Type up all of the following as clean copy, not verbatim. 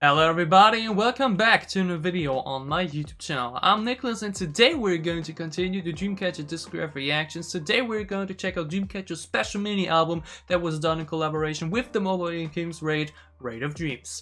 Hello everybody and welcome back to a new video on my YouTube channel. I'm Nicholas and today we're going to continue the Dreamcatcher discography reactions. Today we're going to check out Dreamcatcher's special mini album that was done in collaboration with the mobile game King's Raid of Dreams.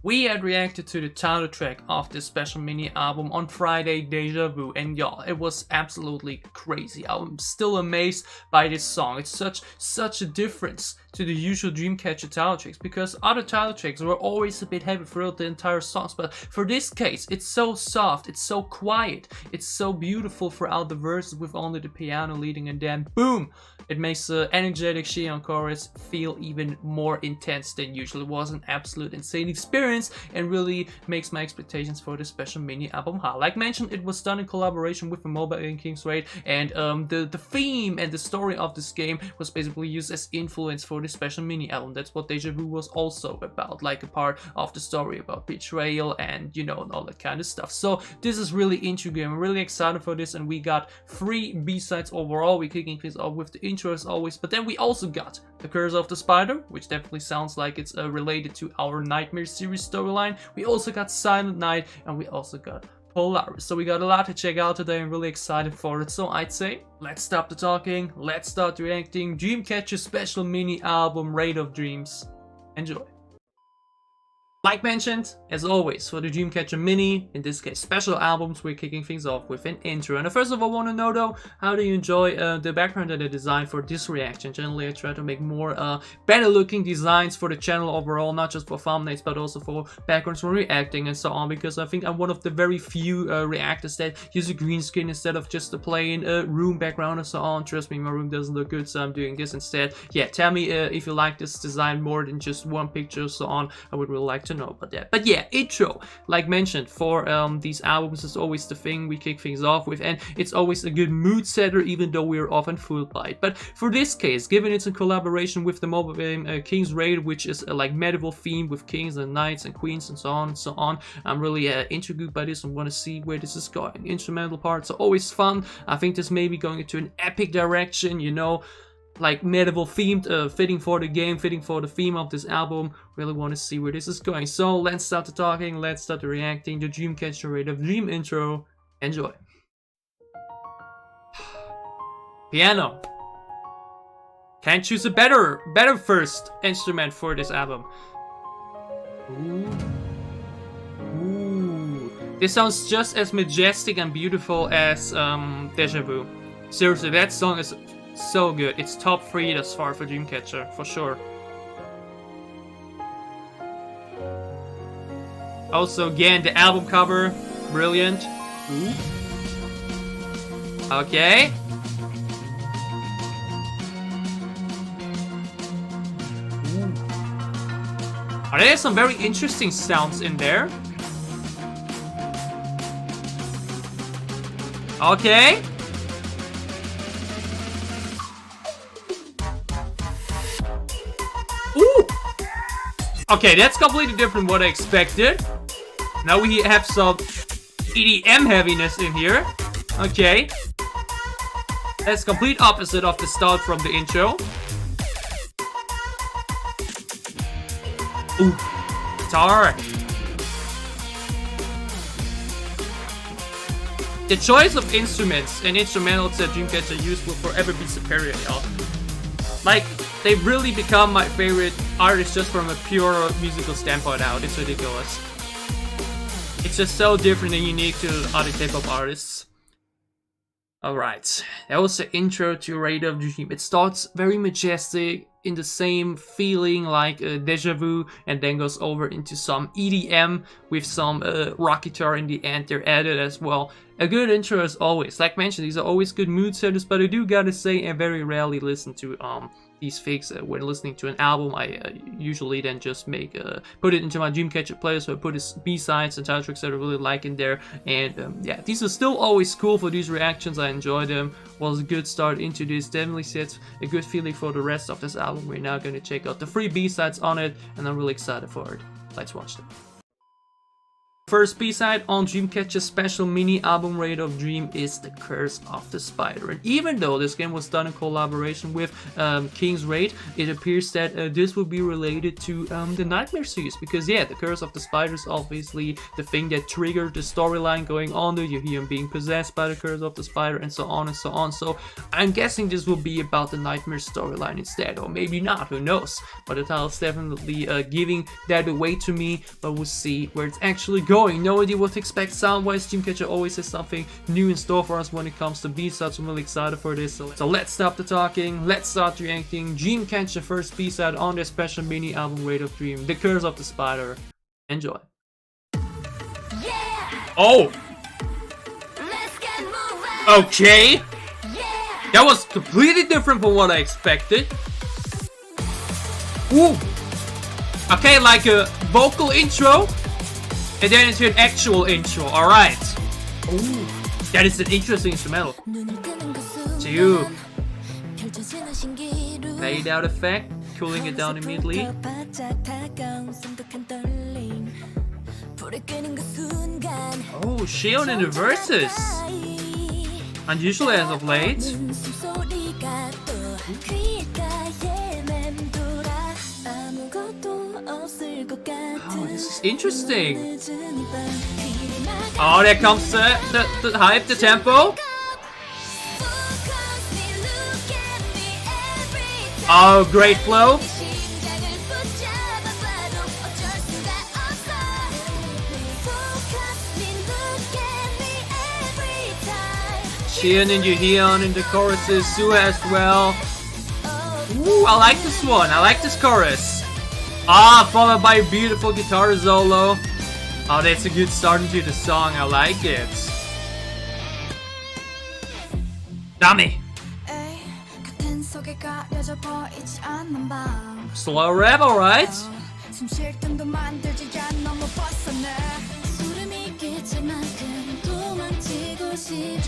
We had reacted to the title track of this special mini album on Friday, Deja Vu, and y'all, it was absolutely crazy. I'm still amazed by this song. It's such a difference to the usual Dreamcatcher title tracks, because other title tracks were always a bit heavy throughout the entire songs, but for this case, it's so soft, it's so quiet, it's so beautiful throughout the verses with only the piano leading, and then boom! It makes the energetic Xion chorus feel even more intense than usual. It was an absolute insane experience and really makes my expectations for this special mini album high. Like mentioned, it was done in collaboration with the mobile game King's Raid, and the theme and the story of this game was basically used as influence for this special mini album. That's what Deja Vu was also about, like a part of the story about betrayal and, you know, and all that kind of stuff. So this is really intriguing. I'm really excited for this, and we got 3 B-sides overall. We're kicking things off with the intro as always, but then we also got The Curse of the Spider, which definitely sounds like it's related to our Nightmare series storyline. We also got Silent Night, and we also got Polaris. So we got a lot to check out today. I'm really excited for it. So I'd say, let's stop the talking, let's start reacting. Dreamcatcher special mini album, Raid of Dreams. Enjoy. Like mentioned, as always, for the Dreamcatcher mini, in this case special albums, we're kicking things off with an intro. And first of all, I want to know though, how do you enjoy the background that I designed for this reaction? Generally, I try to make more better looking designs for the channel overall, not just for thumbnails, but also for backgrounds for reacting and so on, because I think I'm one of the very few reactors that use a green screen instead of just a plain room background and so on. Trust me, my room doesn't look good, so I'm doing this instead. Yeah, tell me if you like this design more than just one picture or so on. I would really like to know about that. But yeah, intro, like mentioned, for these albums is always the thing we kick things off with, and it's always a good mood setter, even though we're often fooled by it. But for this case, given it's in collaboration with the mobile game King's Raid, which is like medieval theme with kings and knights and queens and so on, I'm really intrigued by this and want to see where this is going. Instrumental parts are always fun. I think this may be going into an epic direction, you know, like medieval themed, fitting for the game, fitting for the theme of this album. Really want to see where this is going. So let's start the talking, let's start the reacting. The Dreamcatcher Raid of Dream intro. Enjoy. Piano. Can't choose a better first instrument for this album. Ooh. This sounds just as majestic and beautiful as Deja Vu. Seriously, that song is so good. It's top 3 thus far for Dreamcatcher, for sure. Also, again, the album cover, brilliant. Ooh. Okay. Ooh. Oh, there's some very interesting sounds in there. Okay. Ooh. Okay, that's completely different what I expected. Now we have some EDM heaviness in here. Okay. That's complete opposite of the start from the intro. Ooh. Guitar. The choice of instruments and instrumentals that Dreamcatcher used will forever be superior, y'all. Like, they've really become my favorite artists just from a pure musical standpoint out. It's ridiculous. It's just so different and unique to other K-pop artists. Alright, that was the intro to Raid of Dream. It starts very majestic, in the same feeling like Deja Vu, and then goes over into some EDM with some rock guitar in the end. They're added as well. A good intro as always. Like mentioned, these are always good mood setters, but I do gotta say I very rarely listen to these fix when listening to an album. I usually then just put it into my Dreamcatcher playlist, so I put his B-sides and title tracks that I really like in there. And yeah, these are still always cool for these reactions. I enjoy them. Was a good start into this. Definitely sets a good feeling for the rest of this album. We're now going to check out the 3 B-sides on it, and I'm really excited for it. Let's watch them. First B-side on Dreamcatcher's special mini album Raid of Dream is The Curse of the Spider. And even though this game was done in collaboration with King's Raid, it appears that this will be related to the Nightmare series. Because yeah, The Curse of the Spider is obviously the thing that triggered the storyline going on there. You hear him being possessed by the Curse of the Spider and so on and so on. So I'm guessing this will be about the Nightmare storyline instead. Or maybe not, who knows. But the title's definitely giving that away to me. But we'll see where it's actually going. No idea what to expect sound-wise. Dreamcatcher always has something new in store for us when it comes to B-sides. I'm really excited for this. So let's stop the talking. Let's start reacting. Dreamcatcher first B-side on their special mini album Raid of Dream, The Curse of the Spider. Enjoy. Yeah. Oh! Let's get moving. Okay! Yeah. That was completely different from what I expected. Ooh! Okay, like a vocal intro. And then into an actual intro, alright. Ooh, that is an interesting instrumental. Two. Fade out effect, cooling it down immediately. Oh, Shion in the verses. Unusual as of late. Oh, this is interesting. Oh, there comes the hype, the tempo. Oh, great flow. Shion and Yuhyun in the choruses, Sue as well. Ooh, I like this one. I like this chorus. Ah, followed by a beautiful guitar solo. Oh, that's a good start into the song. I like it. Dummy. Slow rap, alright.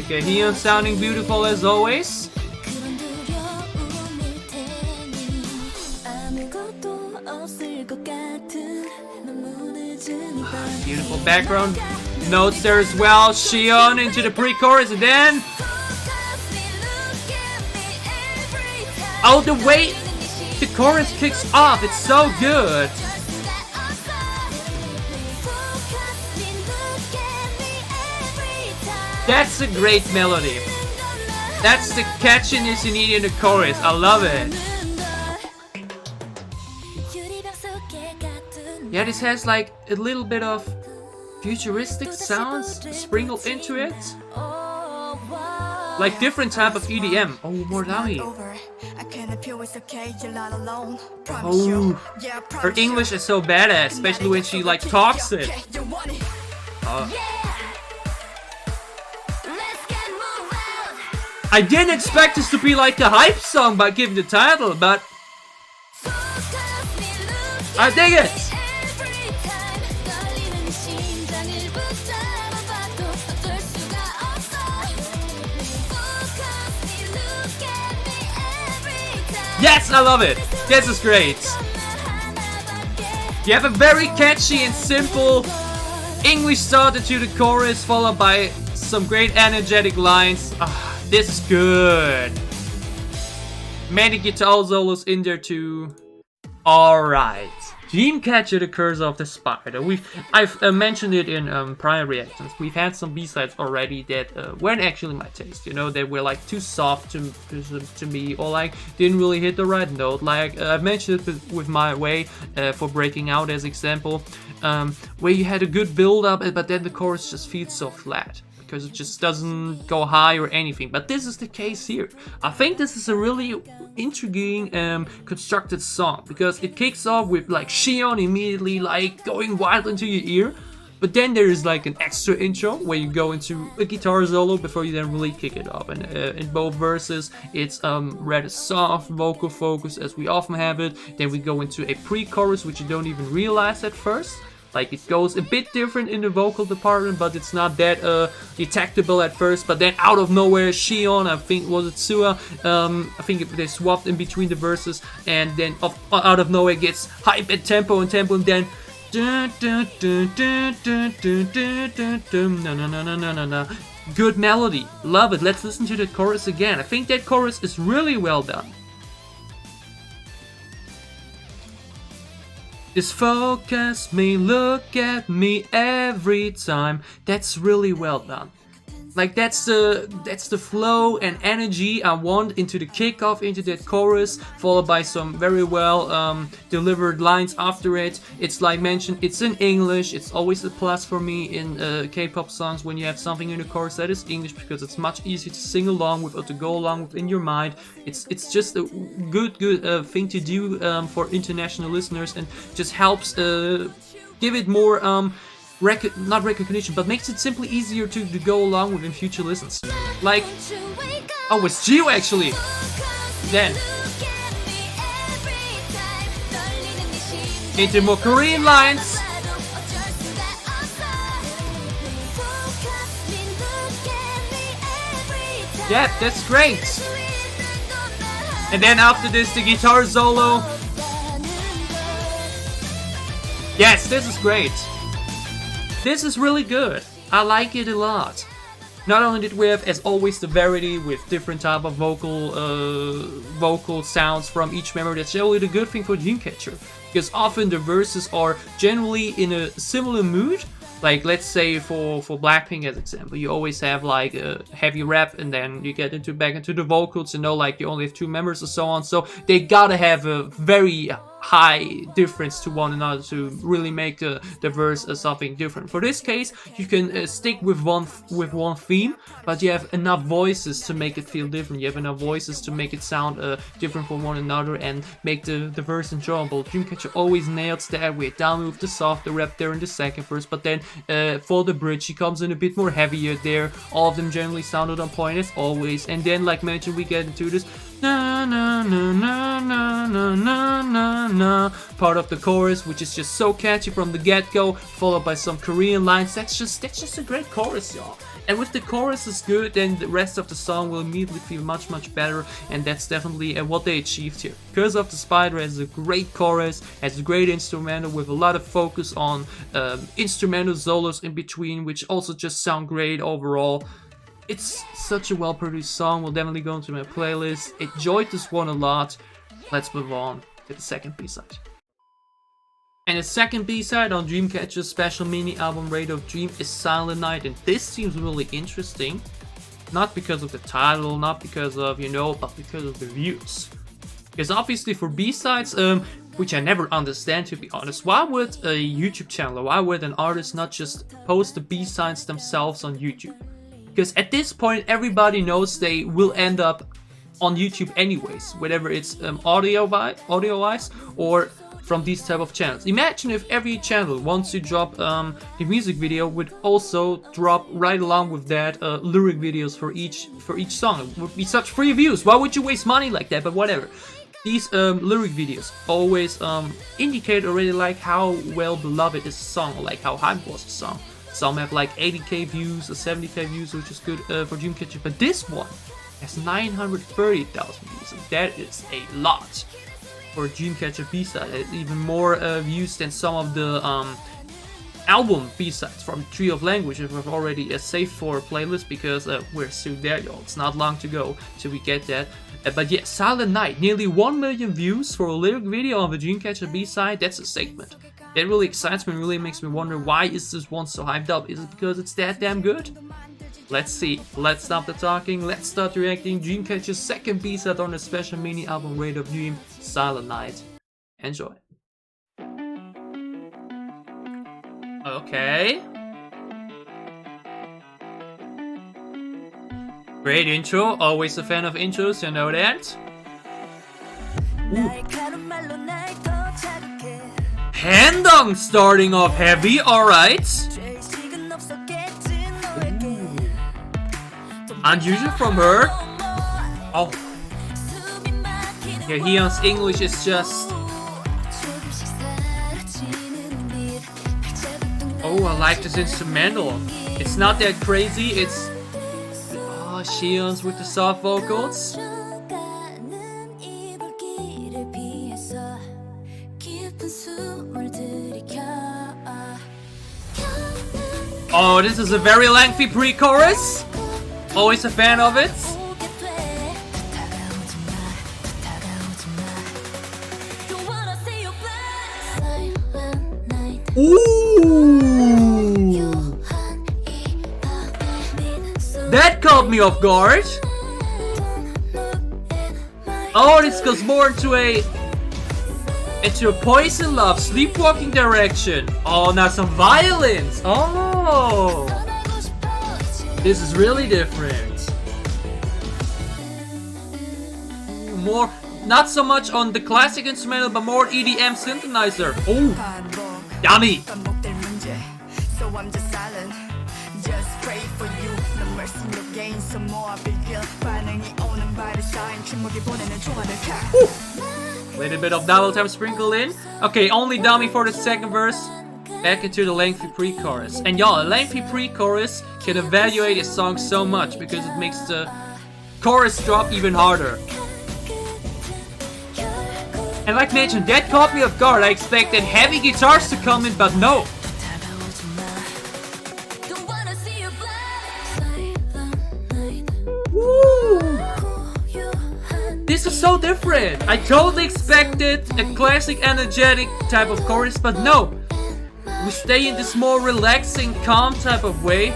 Hyun sounding beautiful as always. Beautiful background notes there as well. Shion into the pre-chorus and then... Oh, the way the chorus kicks off, it's so good. That's a great melody. That's the catchiness you need in the chorus. I love it. Yeah, this has like a little bit of futuristic sounds sprinkled into it. Like different type of EDM. Oh, more loudy. Oh, her English is so badass, especially when she like talks it. I didn't expect this to be like the hype song by giving the title, but I dig it. Yes, I love it. This is great. You have a very catchy and simple English start into the chorus, followed by some great energetic lines. This is good. Many guitar solos in there too. Alright. Dreamcatcher, The Curse of the Spider. I've mentioned it in prior reactions. We've had some B-sides already that weren't actually my taste. You know, they were like too soft to me, or like didn't really hit the right note. Like I've mentioned it with My Way for Breaking Out as example, where you had a good build-up, but then the chorus just feels so flat because it just doesn't go high or anything. But this is the case here. I think this is a really intriguing constructed song because it kicks off with like Shion immediately like going wild into your ear, but then there is like an extra intro where you go into a guitar solo before you then really kick it off. And in both verses it's rather soft vocal focus as we often have it. Then we go into a pre-chorus which you don't even realize at first. Like it goes a bit different in the vocal department, but it's not that detectable at first. But then out of nowhere, Shion, I think was it Sua, I think they swapped in between the verses, and then out of nowhere gets hype and tempo, and then Dun, dun, dun, dun, dun, dun, dun, dun, dun. No, no, no, no, no, no, no. Good melody. Love it. Let's listen to that chorus again. I think that chorus is really well done. Just focus me, look at me every time. That's really well done. Like that's the flow and energy I want into the kickoff, into that chorus, followed by some very well delivered lines after it. It's like mentioned, it's in English. It's always a plus for me in K-pop songs when you have something in the chorus that is English, because it's much easier to sing along with or to go along with in your mind. It's just a good thing to do for international listeners, and just helps give it more not recognition, but makes it simply easier to go along with in future listens. Like, oh, it's Gio actually. Then into more Korean lines. Yeah, that's great. And then after this, the guitar solo. Yes, this is great. This is really good. I like it a lot. Not only did we have, as always, the variety with different type of vocal sounds from each member. That's really the good thing for Dreamcatcher, because often the verses are generally in a similar mood. Like, let's say for Blackpink as example, you always have like a heavy rap, and then you get back into the vocals, and like you only have 2 members or so on. So they gotta have a very high difference to one another to really make the verse something different. For this case, you can stick with one theme, but you have enough voices to make it feel different. You have enough voices to make it sound different from one another and make the verse enjoyable. Dreamcatcher always nails that. We're down with the soft, the rap there in the second verse, but then for the bridge, he comes in a bit more heavier there. All of them generally sounded on point as always. And then, like mentioned, we get into this na na na na na na na na na part of the chorus, which is just so catchy from the get-go, followed by some Korean lines. That's just a great chorus, y'all. And with the chorus is good, then the rest of the song will immediately feel much better, and that's definitely what they achieved here. Curse of the Spider has a great chorus, has a great instrumental with a lot of focus on instrumental solos in between, which also just sound great overall. It's such a well-produced song. Will definitely go into my playlist. Enjoyed this one a lot. Let's move on to the second B-side. And the second B-side on Dreamcatcher's special mini album Radio of Dream is Silent Night, and this seems really interesting. Not because of the title, not because of, but because of the views. Because obviously for B-sides, which I never understand, to be honest, why would a YouTube channel, why would an artist not just post the B-sides themselves on YouTube? Because at this point, everybody knows they will end up on YouTube anyways, whether it's audio-wise or from these type of channels. Imagine if every channel, once you drop the music video, would also drop right along with that lyric videos for each song. It would be such free views. Why would you waste money like that? But whatever. These lyric videos always indicate already like how well beloved is a song, or like how hyped was a song. Some have like 80k views or 70k views, which is good for Dreamcatcher, but this one has 930,000 views, and that is a lot for a Dreamcatcher B-side. It's even more views than some of the album B-sides from Tree of Language, which we've already saved for a playlist, because we're soon there, y'all. It's not long to go till we get that. But yeah, Silent Night, nearly 1 million views for a lyric video of a Dreamcatcher B-side. That's a statement. That really excites me, really makes me wonder, why is this one so hyped up? Is it because it's that damn good? Let's see. Let's stop the talking. Let's start reacting. Dreamcatcher's second B-side on the special mini album Radio of Dream, Silent Night. Enjoy. Okay. Great intro. Always a fan of intros, you know that. Ooh. Handong starting off heavy, alright. Unusual from her. Oh. Yeah, Hyun's English is just... Oh, I like this instrumental. It's not that crazy, it's... Oh, Hyun's with the soft vocals. Oh, this is a very lengthy pre-chorus. Always a fan of it. Ooh! That caught me off guard. Oh, this goes more into a poison love, sleepwalking direction. Oh, now some violins. Oh, this is really different. More, not so much on the classic instrumental, but more EDM synthesizer. Oh, yummy. So I'm just silent. Just pray for you. 넌 말씀으로 gain some more. Begin 반응이 오는 by the sign. 침묵이 보내는 조화를 카. Little bit of double time sprinkled in. Okay, only dummy for the second verse. Back into the lengthy pre-chorus. And y'all, a lengthy pre-chorus can evaluate a song so much because it makes the chorus drop even harder. And like mentioned, that caught me off guard. I expected heavy guitars to come in, but no. This is so different. I totally expected a classic energetic type of chorus, but no. We stay in this more relaxing, calm type of way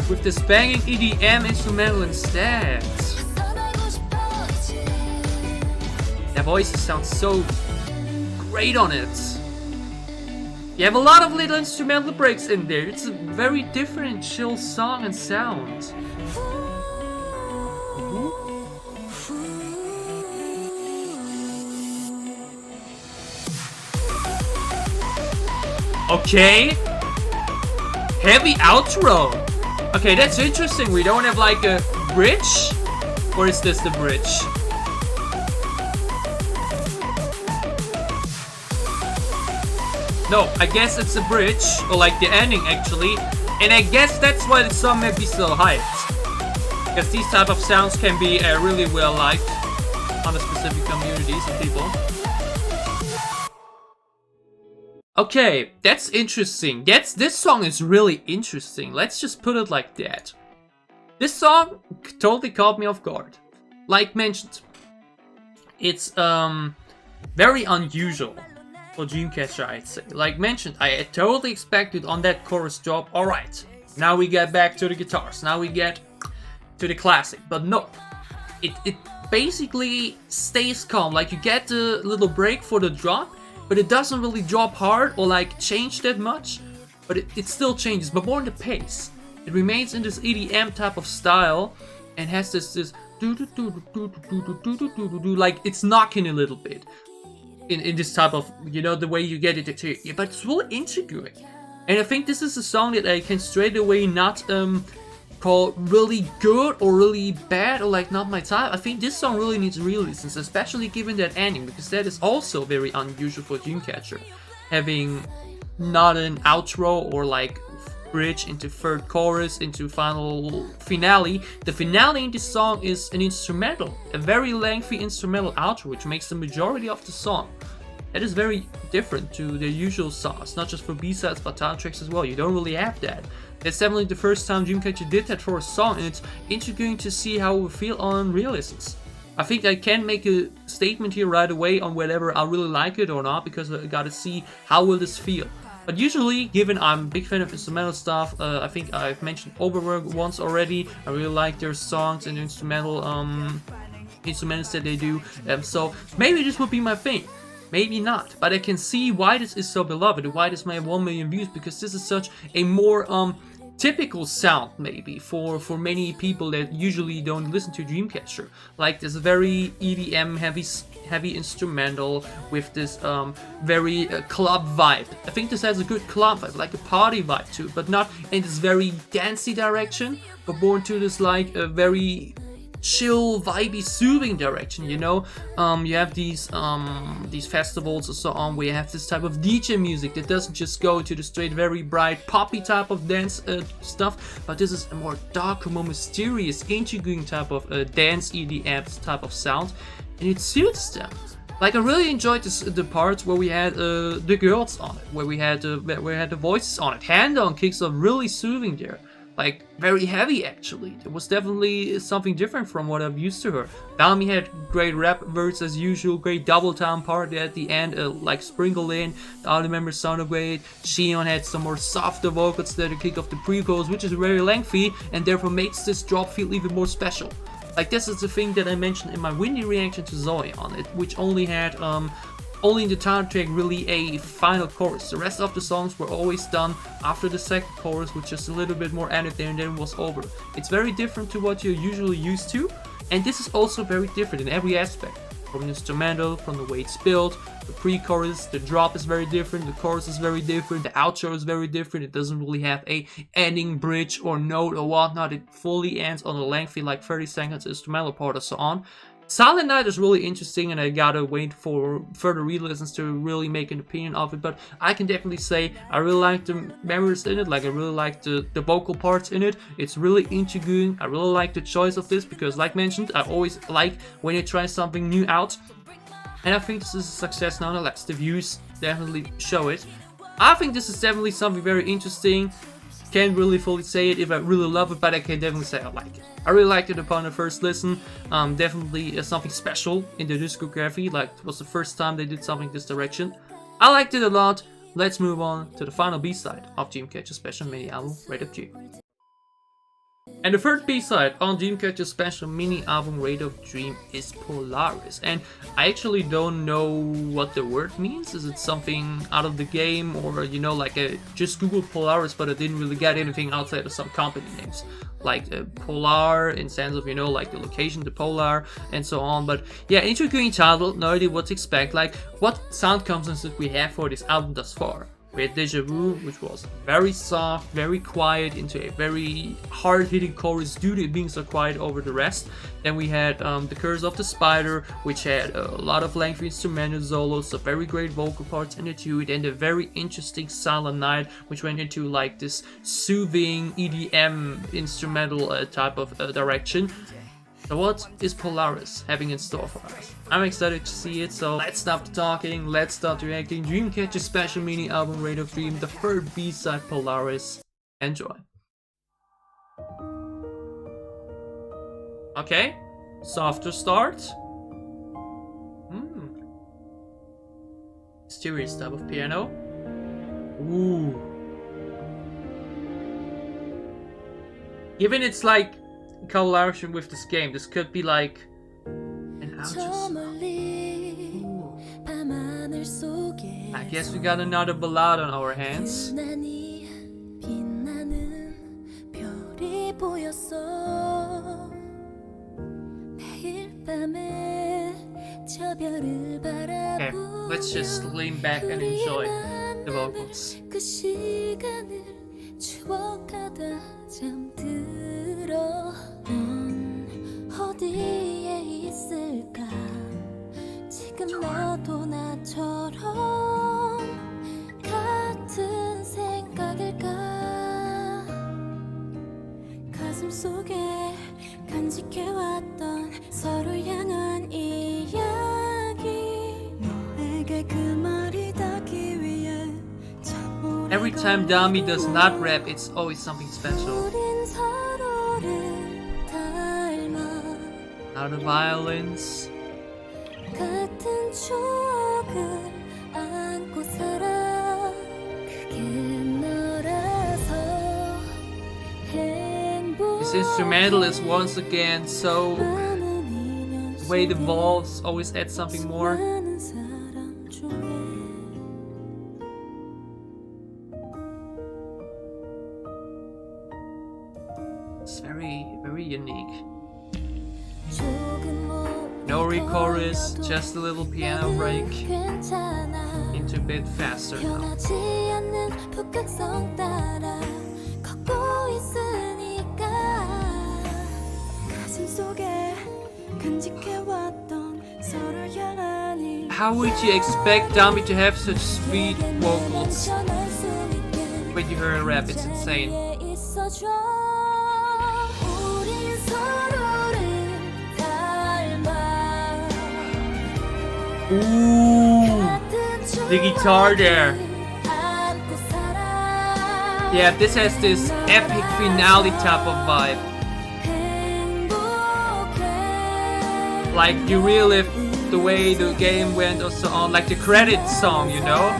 with this banging EDM instrumental instead. The voices sound so great on it. You have a lot of little instrumental breaks in there. It's a very different, chill song and sound. Okay. Heavy outro. Okay, that's interesting. We don't have like a bridge? Or is this the bridge? No, I guess it's a bridge. Or like the ending actually. And I guess that's why the song may be so hyped. Because these type of sounds can be really well liked on the specific communities of people. Okay, that's interesting. This song is really interesting. Let's just put it like that. This song totally caught me off guard. Like mentioned, it's very unusual for Dreamcatcher, I'd say. Like mentioned, I totally expected on that chorus drop. Alright, now we get back to the guitars. Now we get to the classic. But no, it basically stays calm. Like you get the little break for the drop, but it doesn't really drop hard or like change that much, but it still changes, but more in the pace. It remains in this EDM type of style and has this like it's knocking a little bit in this type of, you know, the way you get it to, but it's really integrated. And I think this is a song that I can straight away not call really good or really bad or like not my type. I think this song really needs re-listens, especially given that ending, because that is also very unusual for Dreamcatcher, having not an outro or like bridge into third chorus into final finale. The finale in this song is an instrumental, a very lengthy instrumental outro, which makes the majority of the song. That is very different to their usual songs, not just for B-sides but title tracks as well. You don't really have that. It's definitely the first time Dreamcatcher did that for a song, and it's intriguing to see how we feel on re-listens. I think I can make a statement here right away on whether I really like it or not, because I gotta see how will this feel. But usually, given I'm a big fan of instrumental stuff, I think I've mentioned Overwork once already. I really like their songs and instrumental instruments that they do. So maybe this would be my thing. Maybe not, but I can see why this is so beloved, why this may have 1 million views, because this is such a more typical sound maybe for many people that usually don't listen to Dreamcatcher. Like this very EDM heavy instrumental with this very club vibe. I think this has a good club vibe, like a party vibe too, but not in this very dancey direction, but more into this like a very chill, vibey, soothing direction, you know. You have these festivals or so on where you have this type of DJ music that doesn't just go to the straight, very bright, poppy type of dance stuff, but this is a more darker, more mysterious, intriguing type of dance EDM type of sound, and it suits them. Like I really enjoyed the parts where we had the girls on it, where we had the voices on it. Hand-on kicks are really soothing there, like very heavy actually. It was definitely something different from what I'm used to her. Dami had great rap words as usual, great double time part at the end, like sprinkled in. The other members sounded great. Shion had some more softer vocals there to kick off the pre-chorus, which is very lengthy and therefore makes this drop feel even more special. Like this is the thing that I mentioned in my Windy reaction to Zoe on it, which only had only in the title track really a final chorus. The rest of the songs were always done after the second chorus, with just a little bit more added there and then it was over. It's very different to what you're usually used to, and this is also very different in every aspect. From the instrumental, from the way it's built, the pre-chorus, the drop is very different, the chorus is very different, the outro is very different. It doesn't really have a ending bridge or note or whatnot. It fully ends on a lengthy like 30 seconds instrumental part or so on. Silent Night is really interesting and I gotta wait for further re-listens to really make an opinion of it, but I can definitely say I really like the memories in it, like I really like the vocal parts in it. It's really intriguing. I really like the choice of this because like mentioned, I always like when you try something new out, and I think this is a success nonetheless. The views definitely show it. I think this is definitely something very interesting. Can't really fully say it if I really love it, but I can definitely say I like it. I really liked it upon the first listen. Definitely something special in the discography, like it was the first time they did something this direction. I liked it a lot. Let's move on to the final B-side of Dreamcatcher's special mini album, Rate of Dream. And the third B-side on Dreamcatcher's special mini album Rate of Dream is Polaris. And I actually don't know what the word means. Is it something out of the game, or you know, like I just googled Polaris but I didn't really get anything outside of some company names. Like Polar in sense of, you know, like the location, the polar and so on. But yeah, intriguing title, no idea what to expect. Like what sound concepts did we have for this album thus far? We had Deja Vu, which was very soft, very quiet, into a very hard-hitting chorus due to it being so quiet over the rest. Then we had The Curse of the Spider, which had a lot of lengthy instrumental solos, so very great vocal parts into it, and a very interesting Silent Night, which went into like this soothing EDM instrumental type of direction. So what is Polaris having in store for us? I'm excited to see it, so let's stop talking, let's start reacting. Dreamcatcher's special mini album Rate of Dream, the third B-side Polaris. Enjoy. Okay, softer start. Mysterious type of piano. Ooh. Given it's like collaboration with this game, this could be like an outro. I guess we got another ballad on our hands. Okay, let's just lean back and enjoy the vocals. 넌 어디에 있을까? 지금 너도 나처럼 같은 생각일까? 가슴 속에 간직해왔던 서로 향한 이야기, 너에게 그 말이 닿기 위해 Every time Dami does not rap, it's always something special. Now the violins. 같은 추억을 안고 살아. 그게 너라서 행복. This instrumental is once again so. The way the evolves always adds something more. It's very unique. No re-chorus, just a little piano break. Into a bit faster now. How would you expect Dami to have such sweet vocals? When you hear her rap, it's insane. Ooh, the guitar there. Yeah, this has this epic finale type of vibe. Like you relive the way the game went or so on, like the credits song, you know?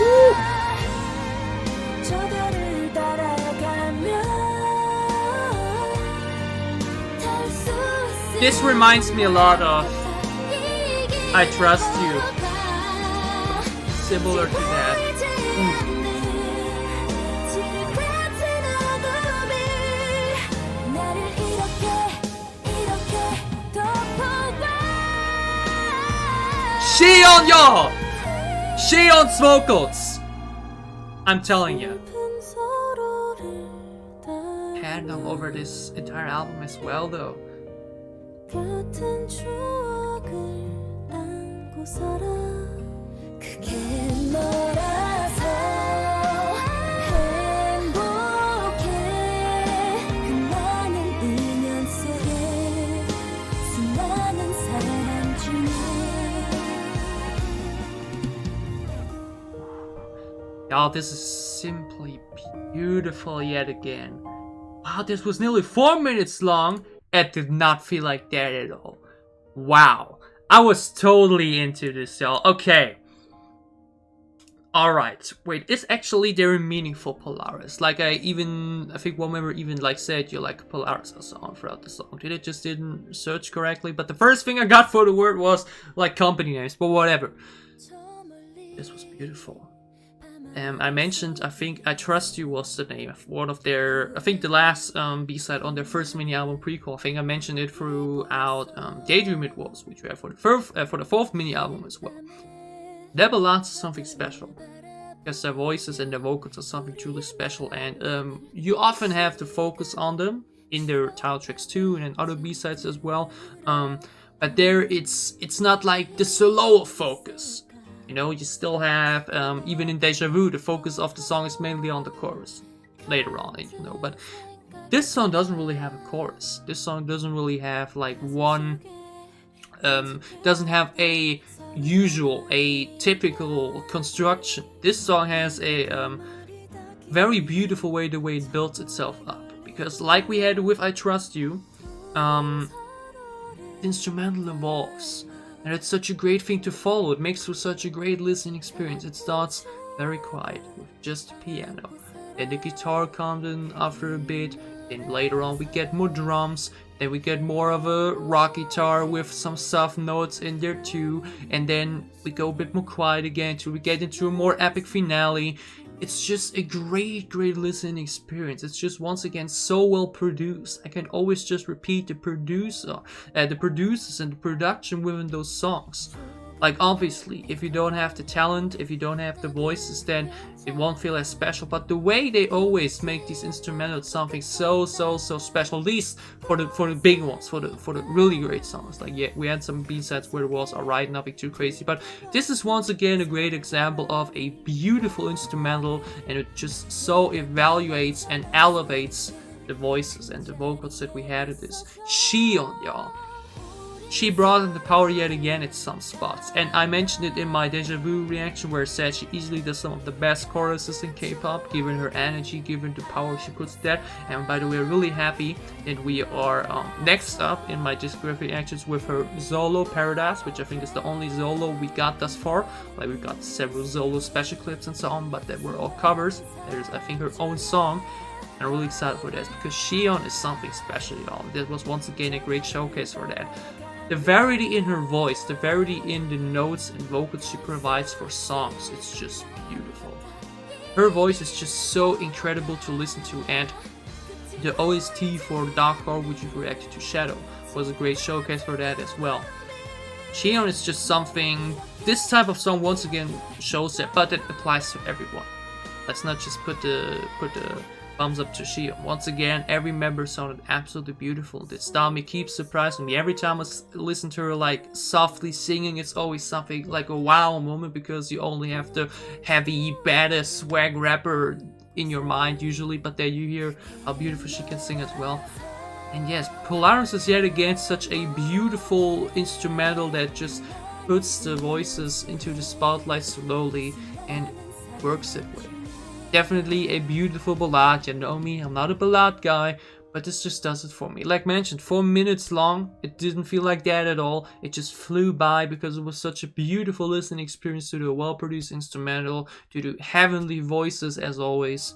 Woo. This reminds me a lot of I Trust You. Similar to that. Shion, y'all! Shion's vocals! I'm telling you. Handle over this entire album as well, though. 같은 추억을 안고 살아 그게 너라서 행복해 그 많은 인연 속에 수많은 사람 중에 Y'all, this is simply beautiful yet again. Wow, this was nearly 4 minutes long. It did not feel like that at all. Wow. I was totally into this, y'all. Okay. Alright. Wait, it's actually very meaningful, Polaris. Like I think one member even like said you like Polaris or so on throughout the song. Did it just didn't search correctly? But the first thing I got for the word was like company names, but whatever. This was beautiful. I mentioned, I think I Trust You was the name of one of their, I think the last B-side on their first mini-album Prequel. I think I mentioned it throughout Daydream it was, which we have for the fourth mini-album as well. Their ballads are something special, because their voices and their vocals are something truly special, and you often have to focus on them in their title tracks too, and in other B-sides as well. But there, it's not like the solo focus. You know, you still have, even in Deja Vu, the focus of the song is mainly on the chorus later on, you know. But this song doesn't really have a chorus. This song doesn't really have like one, doesn't have a typical construction. This song has a very beautiful way, the way it builds itself up. Because like we had with I Trust You, the instrumental evolves. And it's such a great thing to follow. It makes for such a great listening experience. It starts very quiet with just a piano. Then the guitar comes in after a bit. Then later on we get more drums. Then we get more of a rock guitar with some soft notes in there too. And then we go a bit more quiet again until we get into a more epic finale. It's just a great listening experience. It's just once again so well produced. I can always just repeat the producers and the production within those songs. Like obviously, if you don't have the talent, if you don't have the voices, then it won't feel as special. But the way they always make these instrumentals something so special, at least for the big ones, for the really great songs. Like yeah, we had some B-sides where it was alright, nothing too crazy. But this is once again a great example of a beautiful instrumental, and it just so evaluates and elevates the voices and the vocals that we had at this. Shion, y'all. She brought in the power yet again at some spots, and I mentioned it in my Deja Vu reaction where I said she easily does some of the best choruses in K-pop, given her energy, given the power she puts there. And by the way, really happy that we are next up in my discography reactions with her solo Paradise, which I think is the only solo we got thus far. Like we got several solo special clips and so on, but that were all covers. There's I think her own song. I'm really excited for this because Shion is something special, y'all. This was once again a great showcase for that. The variety in her voice, the variety in the notes and vocals she provides for songs, it's just beautiful. Her voice is just so incredible to listen to, and the OST for Dark Core, which we reacted to Shadow, was a great showcase for that as well. Shion is just something, this type of song once again shows that, but it applies to everyone. Let's not just put the thumbs up to Shion. Once again, every member sounded absolutely beautiful. This Dami keeps surprising me. Every time I listen to her like softly singing, it's always something like a wow moment, because you only have the heavy, badass swag rapper in your mind usually, but then you hear how beautiful she can sing as well. And yes, Polaris is yet again such a beautiful instrumental that just puts the voices into the spotlight slowly and works it with. Definitely a beautiful ballad. You know me, I'm not a ballad guy, but this just does it for me. Like mentioned, 4 minutes long. It didn't feel like that at all. It just flew by because it was such a beautiful listening experience to the well-produced instrumental, to the heavenly voices as always.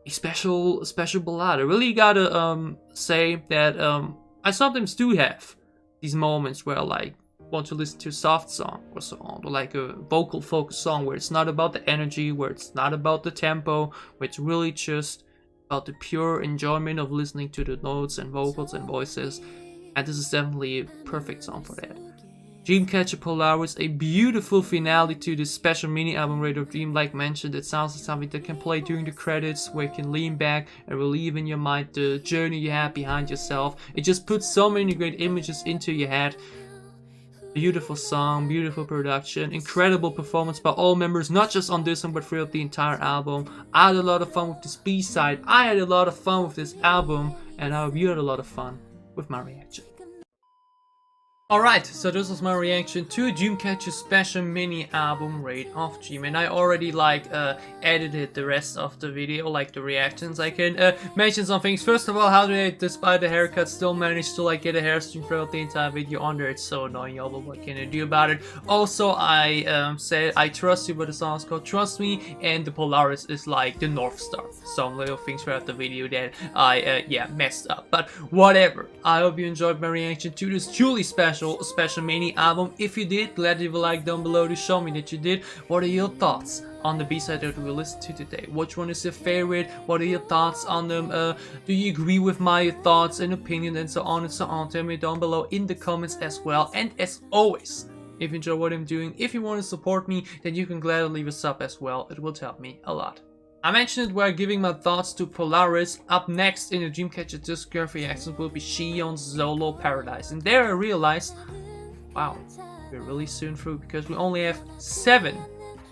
A special ballad. I really gotta say that I sometimes do have these moments where I like want to listen to a soft song or so on, or like a vocal focused song where it's not about the energy, where it's not about the tempo, where it's really just about the pure enjoyment of listening to the notes and vocals and voices. And this is definitely a perfect song for that. Dreamcatcher Polaris, a beautiful finale to this special mini album Radio Dream. Like mentioned, it sounds like something that can play during the credits, where you can lean back and relive in your mind the journey you have behind yourself. It just puts so many great images into your head. Beautiful song, beautiful production, incredible performance by all members, not just on this one but throughout the entire album. I had a lot of fun with this B-side, I had a lot of fun with this album, and I hope you had a lot of fun with my reaction. Alright, so this was my reaction to Dreamcatcher's special mini album Raid of Dream, and I already edited the rest of the video, like the reactions. I can mention some things. First of all, how do they, despite the haircut, still manage to get a hair stream throughout the entire video on there? It's so annoying, y'all, but what can I do about it? Also, I said I trust you, but the song is called Trust Me, and the Polaris is like the North Star. Some little things throughout the video that I messed up, but whatever. I hope you enjoyed my reaction to this truly special mini album. If you did, glad leave a like down below to show me that you did. What are your thoughts on the B-side that we listened to today? Which one is your favorite? What are your thoughts on them? Do you agree with my thoughts and opinion and so on and so on? Tell me down below in the comments as well. And as always, if you enjoy what I'm doing, if you want to support me, then you can gladly leave a sub as well. It will help me a lot. I mentioned it while giving my thoughts to Polaris. Up next in the Dreamcatcher discography reactions will be Shion's Solo Paradise. And there I realized, wow, we're really soon through because we only have 7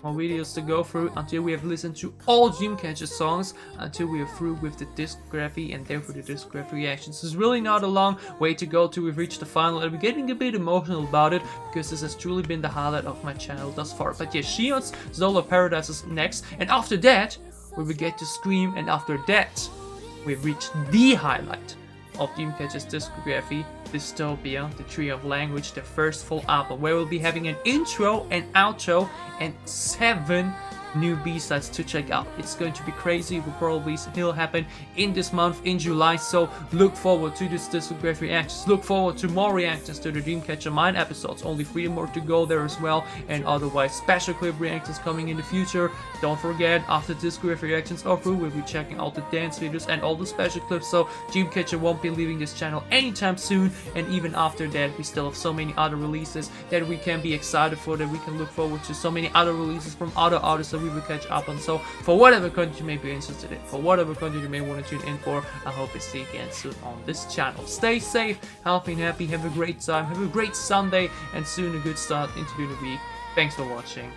more videos to go through until we have listened to all Dreamcatcher songs, until we are through with the discography and therefore the discography reactions. There's really not a long way to go till we've reached the final, and we're getting a bit emotional about it because this has truly been the highlight of my channel thus far. But yeah, Shion's Solo Paradise is next, and after that we will get to Scream, and after that we've reached the highlight of Dreamcatcher's discography, Dystopia, the Tree of Language, the first full album, where we'll be having an intro and outro and 7 new B-sides to check out. It's going to be crazy. It will probably still happen in this month, in July, so look forward to this discography reactions. Look forward to more reactions to the Dreamcatcher Mine episodes. Only 3 more to go there as well, and otherwise special clip reactions coming in the future. Don't forget, after discography reactions are through, we'll be checking out the dance videos and all the special clips, so Dreamcatcher won't be leaving this channel anytime soon. And even after that, we still have so many other releases that we can be excited for, that we can look forward to, so many other releases from other artists that we will catch up on. So for whatever content you may be interested in, for whatever content you may want to tune in for, I hope to see you again soon on this channel. Stay safe, healthy and happy, have a great time, have a great Sunday, and soon a good start into the week. Thanks for watching.